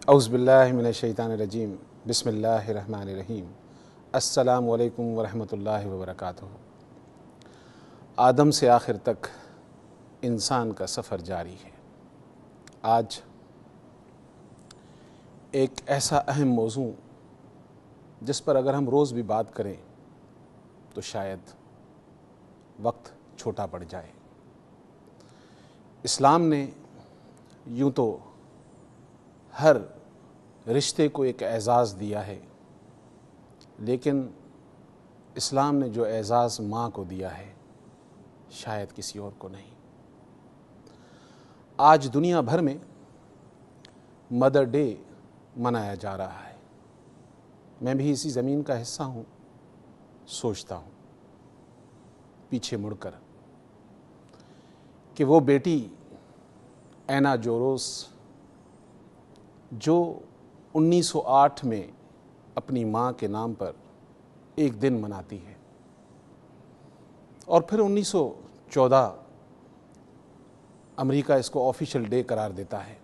اعوذ باللہ من الشیطان الرجیم بسم اللہ الرحمن الرحیم السلام علیکم ورحمۃ اللہ وبرکاتہ۔ آدم سے آخر تک انسان کا سفر جاری ہے۔ آج ایک ایسا اہم موضوع جس پر اگر ہم روز بھی بات کریں تو شاید وقت چھوٹا پڑ جائے۔ اسلام نے یوں تو ہر رشتے کو ایک اعزاز دیا ہے، لیکن اسلام نے جو اعزاز ماں کو دیا ہے شاید کسی اور کو نہیں۔ آج دنیا بھر میں مدر ڈے منایا جا رہا ہے۔ میں بھی اسی زمین کا حصہ ہوں۔ سوچتا ہوں پیچھے مڑ کر کہ وہ بیٹی اینا جوروس جو 1908 میں اپنی ماں کے نام پر ایک دن مناتی ہے، اور پھر 1914 امریکہ اس کو آفیشل ڈے قرار دیتا ہے۔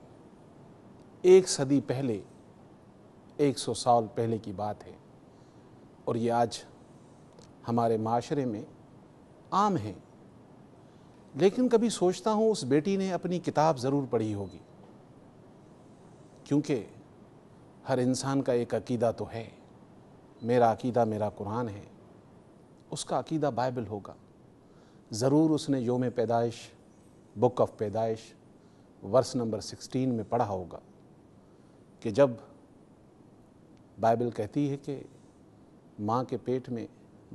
1 صدی پہلے، 100 سال پہلے کی بات ہے، اور یہ آج ہمارے معاشرے میں عام ہے۔ لیکن کبھی سوچتا ہوں اس بیٹی نے اپنی کتاب ضرور پڑھی ہوگی، کیونکہ ہر انسان کا ایک عقیدہ تو ہے۔ میرا عقیدہ میرا قرآن ہے، اس کا عقیدہ بائبل ہوگا۔ ضرور اس نے یوم پیدائش، بک آف پیدائش ورس نمبر 16 میں پڑھا ہوگا کہ جب بائبل کہتی ہے کہ ماں کے پیٹ میں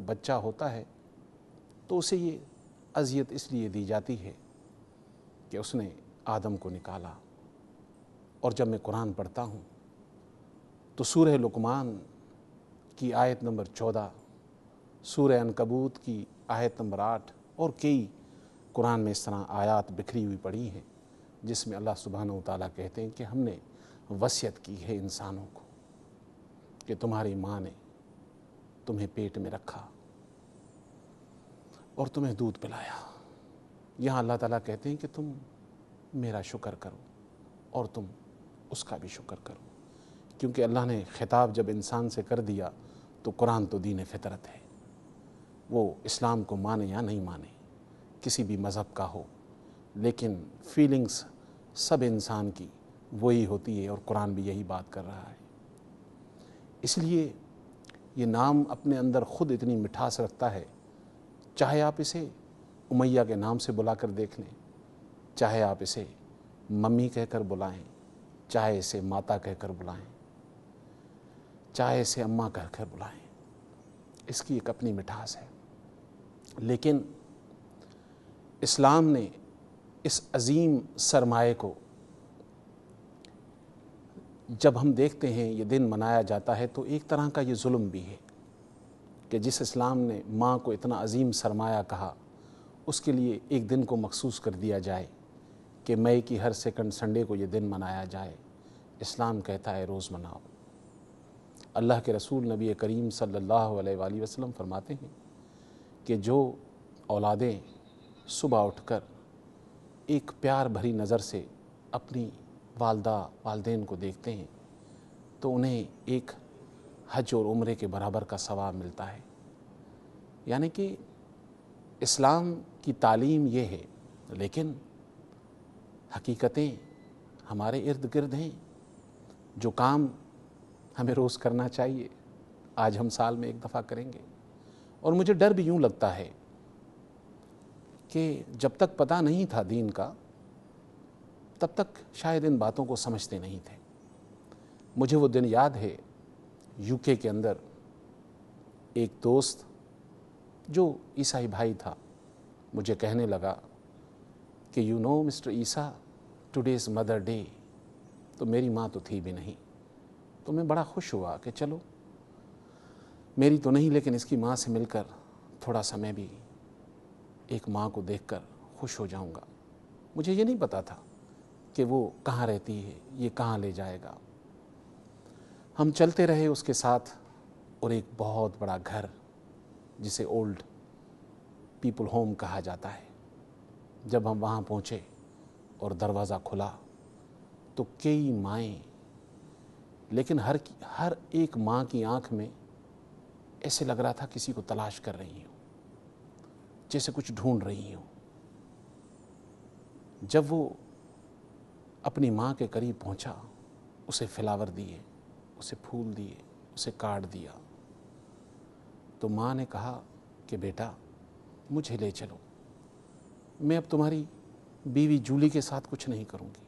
بچہ ہوتا ہے تو اسے یہ اذیت اس لیے دی جاتی ہے کہ اس نے آدم کو نکالا۔ اور جب میں قرآن پڑھتا ہوں تو سورہ لقمان کی آیت نمبر 14، سورہ عنکبوت کی آیت نمبر 8 اور کئی قرآن میں اس طرح آیات بکھری ہوئی پڑی ہیں جس میں اللہ سبحانہ و تعالیٰ کہتے ہیں کہ ہم نے وصیت کی ہے انسانوں کو کہ تمہاری ماں نے تمہیں پیٹ میں رکھا اور تمہیں دودھ پلایا۔ یہاں اللہ تعالیٰ کہتے ہیں کہ تم میرا شکر کرو اور تم اس کا بھی شکر کرو، کیونکہ اللہ نے خطاب جب انسان سے کر دیا تو قرآن تو دین فطرت ہے۔ وہ اسلام کو مانے یا نہیں مانے، کسی بھی مذہب کا ہو، لیکن فیلنگز سب انسان کی وہی ہوتی ہے، اور قرآن بھی یہی بات کر رہا ہے۔ اس لیے یہ نام اپنے اندر خود اتنی مٹھاس رکھتا ہے، چاہے آپ اسے امیہ کے نام سے بلا کر دیکھ لیں، چاہے آپ اسے ممی کہہ کر بلائیں، چاہے اسے ماتا کہہ کر بلائیں، چاہے اسے اماں کہہ کر بلائیں، اس کی ایک اپنی مٹھاس ہے۔ لیکن اسلام نے اس عظیم سرمایہ کو جب ہم دیکھتے ہیں یہ دن منایا جاتا ہے تو ایک طرح کا یہ ظلم بھی ہے کہ جس اسلام نے ماں کو اتنا عظیم سرمایہ کہا، اس کے لیے ایک دن کو مخصوص کر دیا جائے کہ مئی کی ہر سیکنڈ سنڈے کو یہ دن منایا جائے۔ اسلام کہتا ہے روز مناؤ۔ اللہ کے رسول نبی کریم صلی اللہ علیہ وآلہ وسلم فرماتے ہیں کہ جو اولادیں صبح اٹھ کر ایک پیار بھری نظر سے اپنی والدہ والدین کو دیکھتے ہیں تو انہیں ایک حج اور عمرے کے برابر کا ثواب ملتا ہے۔ یعنی کہ اسلام کی تعلیم یہ ہے، لیکن حقیقتیں ہمارے ارد گرد ہیں۔ جو کام ہمیں روز کرنا چاہیے آج ہم سال میں ایک دفعہ کریں گے۔ اور مجھے ڈر بھی یوں لگتا ہے کہ جب تک پتہ نہیں تھا دین کا تب تک شاید ان باتوں کو سمجھتے نہیں تھے۔ مجھے وہ دن یاد ہے، یو کے اندر ایک دوست جو عیسائی بھائی تھا مجھے کہنے لگا کہ you know mister Isa today is mother day. تو میری ماں تو تھی بھی نہیں، تو میں بڑا خوش ہوا کہ چلو میری تو نہیں لیکن اس کی ماں سے مل کر تھوڑا سا میں بھی ایک ماں کو دیکھ کر خوش ہو جاؤں گا۔ مجھے یہ نہیں پتا تھا کہ وہ کہاں رہتی ہے، یہ کہاں لے جائے گا۔ ہم چلتے رہے اس کے ساتھ، اور ایک بہت بڑا گھر جسے اولڈ پیپل ہوم کہا جاتا ہے، جب ہم وہاں پہنچے اور دروازہ کھلا تو کئی مائیں لیکن ہر ایک ماں کی آنکھ میں ایسے لگ رہا تھا کسی کو تلاش کر رہی ہوں، جیسے کچھ ڈھونڈ رہی ہوں۔ جب وہ اپنی ماں کے قریب پہنچا، اسے فلاور دیے، اسے پھول دیے، اسے کارڈ دیا، تو ماں نے کہا کہ بیٹا مجھے لے چلو، میں اب تمہاری بیوی جولی کے ساتھ کچھ نہیں کروں گی۔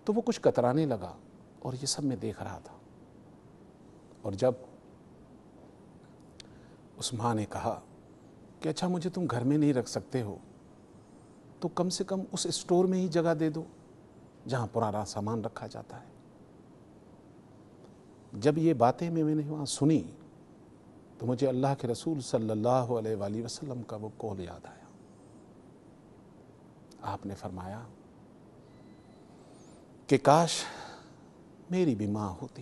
تو وہ کچھ کترانے لگا اور یہ سب میں دیکھ رہا تھا۔ اور جب اس ماں نے کہا کہ اچھا مجھے تم گھر میں نہیں رکھ سکتے ہو تو کم سے کم اس اسٹور میں ہی جگہ دے دو جہاں پرانا سامان رکھا جاتا ہے۔ جب یہ باتیں میں نے وہاں سنی تو مجھے اللہ کے رسول صلی اللہ علیہ وآلہ وسلم کا وہ قول یاد آیا۔ آپ نے فرمایا کہ کاش میری بھی ماں ہوتی،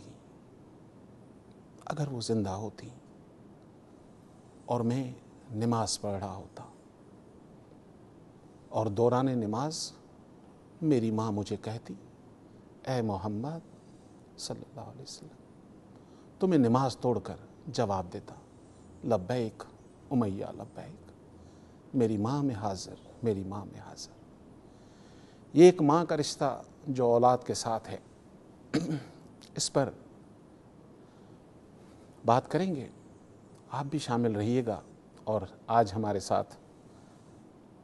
اگر وہ زندہ ہوتی اور میں نماز پڑھ رہا ہوتا اور دوران نماز میری ماں مجھے کہتی اے محمد صلی اللہ علیہ وسلم، تو میں نماز توڑ کر جواب دیتا لبیک امیہ لبیک، میری ماں میں حاضر، میری ماں میں حاضر۔ یہ ایک ماں کا رشتہ جو اولاد کے ساتھ ہے، اس پر بات کریں گے، آپ بھی شامل رہیے گا۔ اور آج ہمارے ساتھ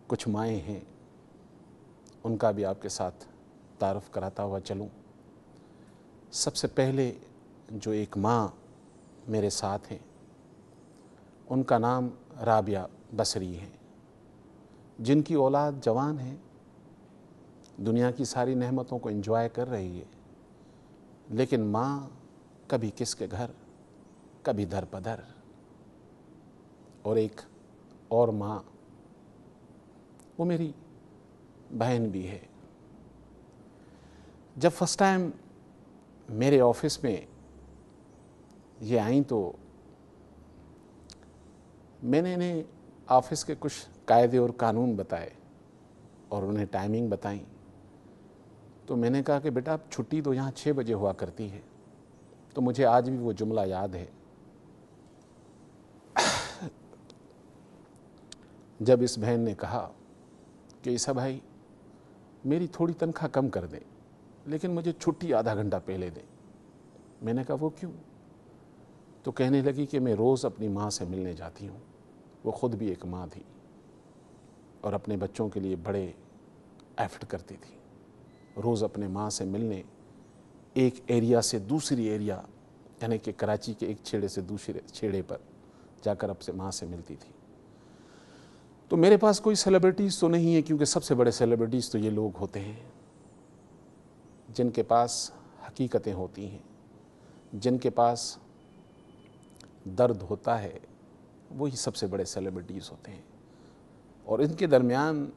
کچھ مائیں ہیں، ان کا بھی آپ کے ساتھ تعارف کراتا ہوا چلوں۔ سب سے پہلے جو ایک ماں میرے ساتھ ہیں ان کا نام رابعہ بصری ہے، جن کی اولاد جوان ہے، دنیا کی ساری نعمتوں کو انجوائے کر رہی ہے، لیکن ماں کبھی کس کے گھر، کبھی در بدر۔ اور ایک اور ماں، وہ میری بہن بھی ہے۔ جب فرسٹ ٹائم میرے آفس میں یہ آئیں تو میں نے انہیں آفس کے کچھ قاعدے اور قانون بتائے اور انہیں ٹائمنگ بتائیں۔ تو میں نے کہا کہ بیٹا چھٹی تو یہاں 6 بجے ہوا کرتی ہے۔ تو مجھے آج بھی وہ جملہ یاد ہے، جب اس بہن نے کہا کہ عیسیٰ بھائی میری تھوڑی تنخواہ کم کر دیں لیکن مجھے چھٹی آدھا گھنٹہ پہلے دیں۔ میں نے کہا وہ کیوں؟ تو کہنے لگی کہ میں روز اپنی ماں سے ملنے جاتی ہوں، وہ خود بھی ایک ماں تھی اور اپنے بچوں کے لیے بڑے ایفرٹ کرتی تھی، روز اپنے ماں سے ملنے ایک ایریا سے دوسری ایریا، یعنی کہ کراچی کے ایک چھیڑے سے دوسرے چھیڑے پر جا کر اپنے ماں سے ملتی تھی۔ تو میرے پاس کوئی سیلیبریٹیز تو نہیں ہے، کیونکہ سب سے بڑے سیلیبریٹیز تو یہ لوگ ہوتے ہیں جن کے پاس حقیقتیں ہوتی ہیں، جن کے پاس درد ہوتا ہے، وہی سب سے بڑے سیلیبریٹیز ہوتے ہیں۔ اور ان کے درمیان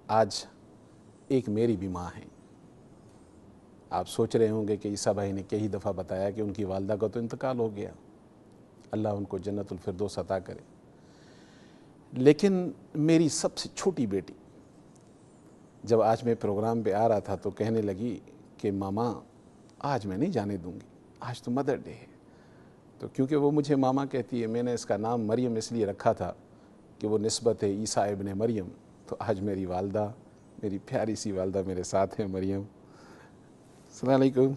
آج ایک میری بھی ماں ہے۔ آپ سوچ رہے ہوں گے کہ عیسیٰ بھائی نے کئی دفعہ بتایا کہ ان کی والدہ کا تو انتقال ہو گیا، اللہ ان کو جنت الفردوس عطا کرے، لیکن میری سب سے چھوٹی بیٹی جب آج میں پروگرام پہ آ رہا تھا تو کہنے لگی کہ ماما آج میں نہیں جانے دوں گی، آج تو مدر ڈے ہے۔ تو کیونکہ وہ مجھے ماما کہتی ہے، میں نے اس کا نام مریم اس لیے رکھا تھا کہ وہ نسبت ہے عیسیٰ ابن مریم۔ تو آج میری والدہ، میری پیاری سی والدہ میرے ساتھ ہیں، مریم۔ السلام علیکم۔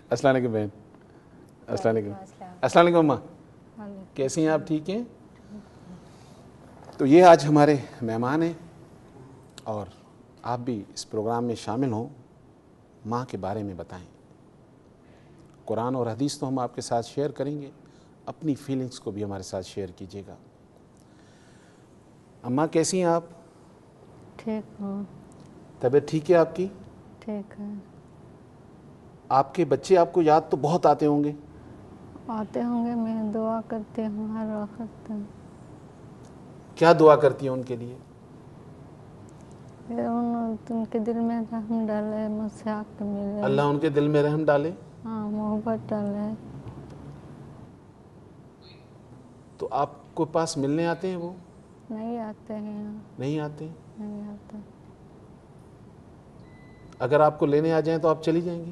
السلام علیکم بہن۔ السلام علیکم۔ السلام علیکم اماں، کیسی ہیں آپ؟ ٹھیک ہیں؟ تو یہ آج ہمارے مہمان ہیں اور آپ بھی اس پروگرام میں شامل ہوں، ماں کے بارے میں بتائیں۔ قرآن اور حدیث تو ہم آپ کے ساتھ شیئر کریں گے، اپنی فیلنگز کو بھی ہمارے ساتھ شیئر کیجیے گا۔ اماں کیسی ہیں آپ؟ ٹھیک ہوں۔ طبیعت ٹھیک ہے آپ کی؟ ٹھیک ہے۔ آپ کے بچے آپ کو یاد تو بہت آتے ہوں گے؟ آتے ہوں گے، میں دعا کرتی ہوں ہر وقت۔ کیا دعا کرتی ہیں ان کے لیے؟ ان کے دل میں رحم ڈالے، مجھ سے آ کے ملے۔ اللہ ان کے دل میں رحم ڈالے، ہاں، محبت ڈالے۔ تو آپ کو پاس ملنے آتے ہیں وہ؟ نہیں آتے ہیں۔ نہیں آتے؟ نہیں آتے۔ اگر آپ کو لینے آ جائیں تو آپ چلی جائیں گی؟